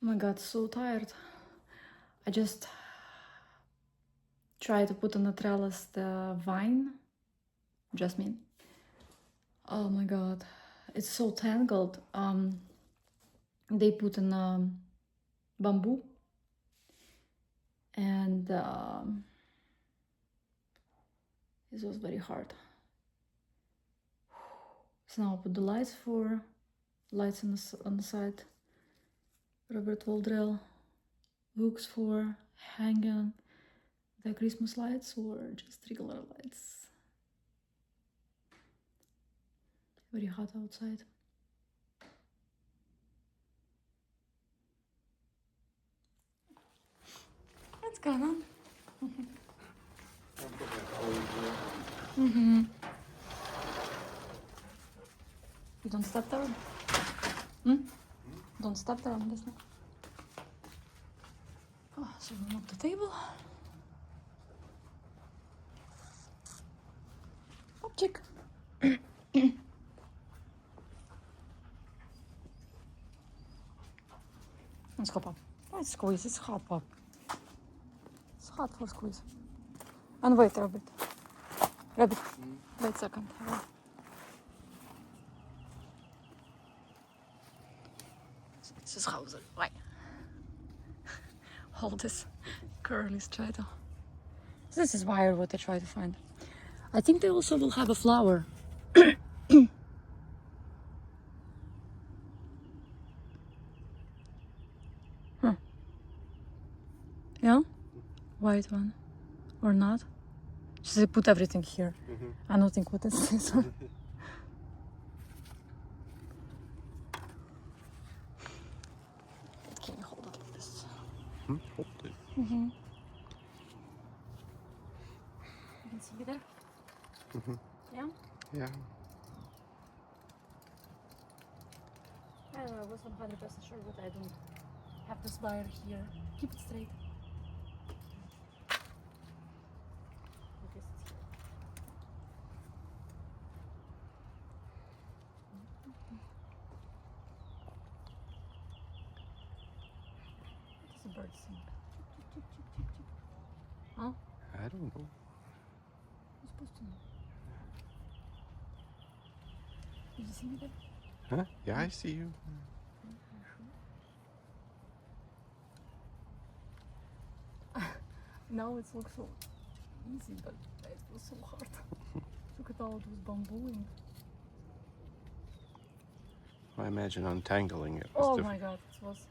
Oh my god, so tired. I just try to put on the trellis the vine, Jasmine. Oh my god, it's so tangled. They put in bamboo, and this was very hard. So now I put the lights on the side. Robert will drill hooks for hanging the Christmas lights or just regular lights. Very hot outside. What's going on? Mm-hmm. You don't step there? Don't step there on this now. Oh, so we move the table. Popчик. Let's go, Pop. Let's squeeze. It's hot, Pop. It's hot for squeeze. And wait, Rabbit. Rabbit, wait a second. It's his house. Why? All this curly straight. This is wire what I try to find. I think they also will have a flower. Huh. Yeah? White one. Or not? Just they put everything here. I don't think what is this one. Can you hold it like this? Hold it. You can see it there? Yeah? Yeah. I don't know, I was 100% sure, but I don't have this wire here. Keep it straight. Because it's here. What does a bird sing? Huh? I don't know. You're supposed to know. Did you see me there? Huh? Yeah, I see you. Now it looks so easy, but it was so hard. Look at all those bambooing. I imagine untangling it was Oh different. my god, it was.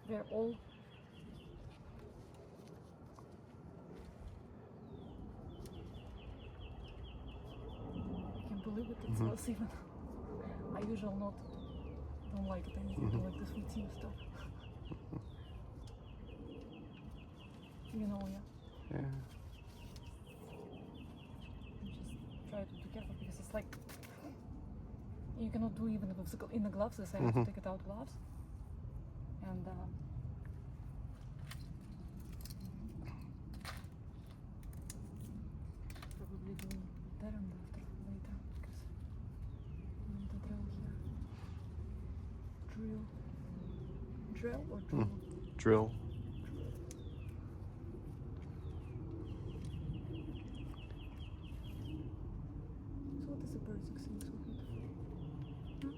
They're all. I can't believe it. It was even. I usually don't like it anything like this routine stuff. You know, yeah. Yeah. Just try to be careful because it's like you cannot do even in the gloves. I have to take it out gloves, and probably do that and after later because I need to drill here. Drill or drill? Drill. So what is the bird singing so good?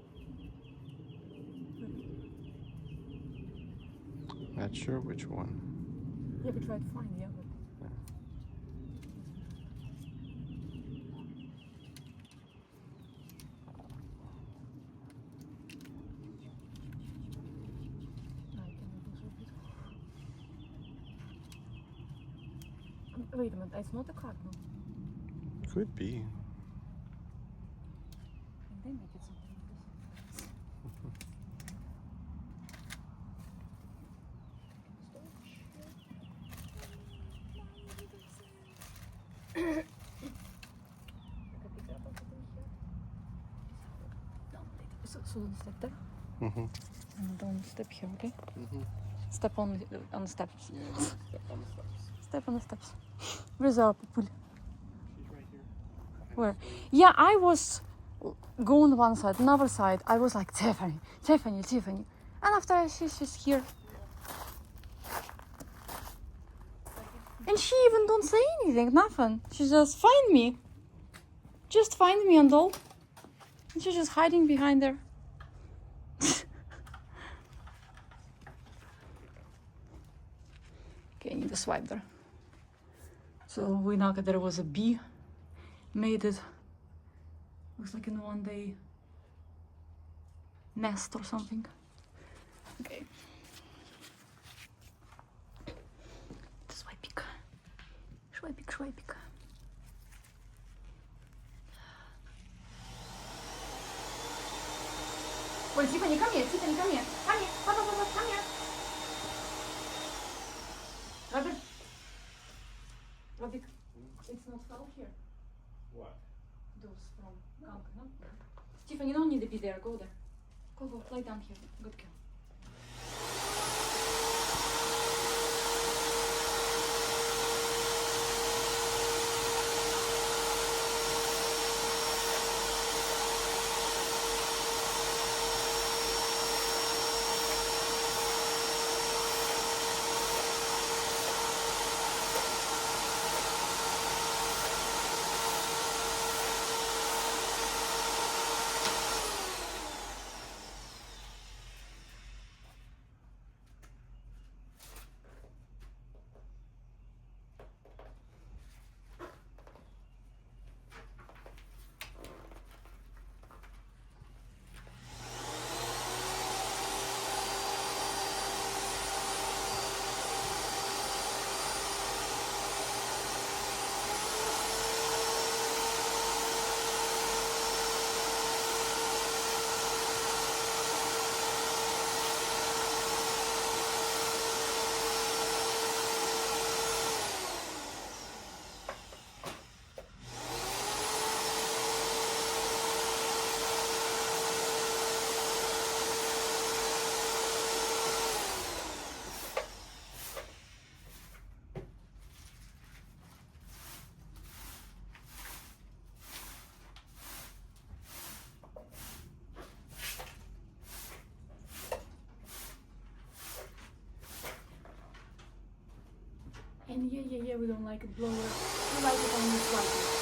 Not sure which one. Yeah, we try to find, yeah, but I cannot do so good. Wait a minute, it's not a cardinal. Could be. And they make it something like this. So don't step there. And don't step here, okay? Step on the steps. Yeah, step on the steps. Step on the steps. Where's our pupil? She's right here. Where? Yeah, I was going one side, another side. I was like, Tiffany. And after that, she's just here. And she even don't say anything, nothing. She just find me. Just find me and all. And she's just hiding behind there. Okay, I need to swipe there. So we know that there was a bee. Made it. Looks like in one day nest or something. Okay. Свайпик. Швайпик, швайпик. Ой, Tiffany, come here. Tiffany, come here. Come here. Come here. Robik, it's not foul here. What? Those from Kank, no? Tiffany, you don't need to be there. Go there. Go, lie down here. Good girl. And yeah, we don't like it blower. We like it only slightly.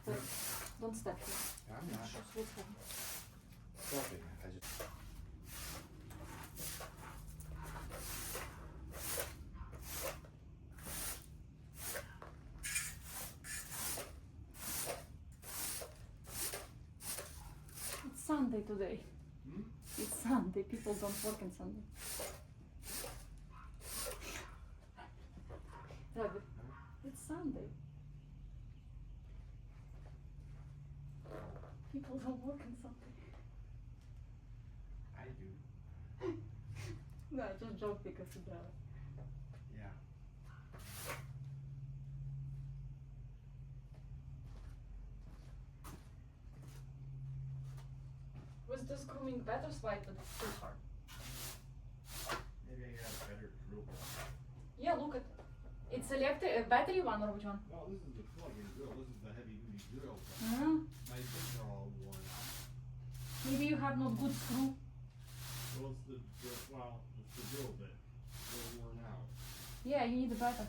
Don't step here. I'm not What's happening? stopping. I just. It's Sunday today. Hmm? It's Sunday. People don't work on Sunday. Robert, it's Sunday. People don't work on Sunday. I do. No, I just joke because of that. Yeah. Was this grooming better swipe, but it's too hard. Maybe I got a better drill bit. Yeah, look at it's electric battery one or which one? No, this is the plug-in drill. This is the heavy-duty drill. My things are all worn out. Maybe you have not good screw. Well, it's the drill bit. They're worn out. Yeah, you need a better.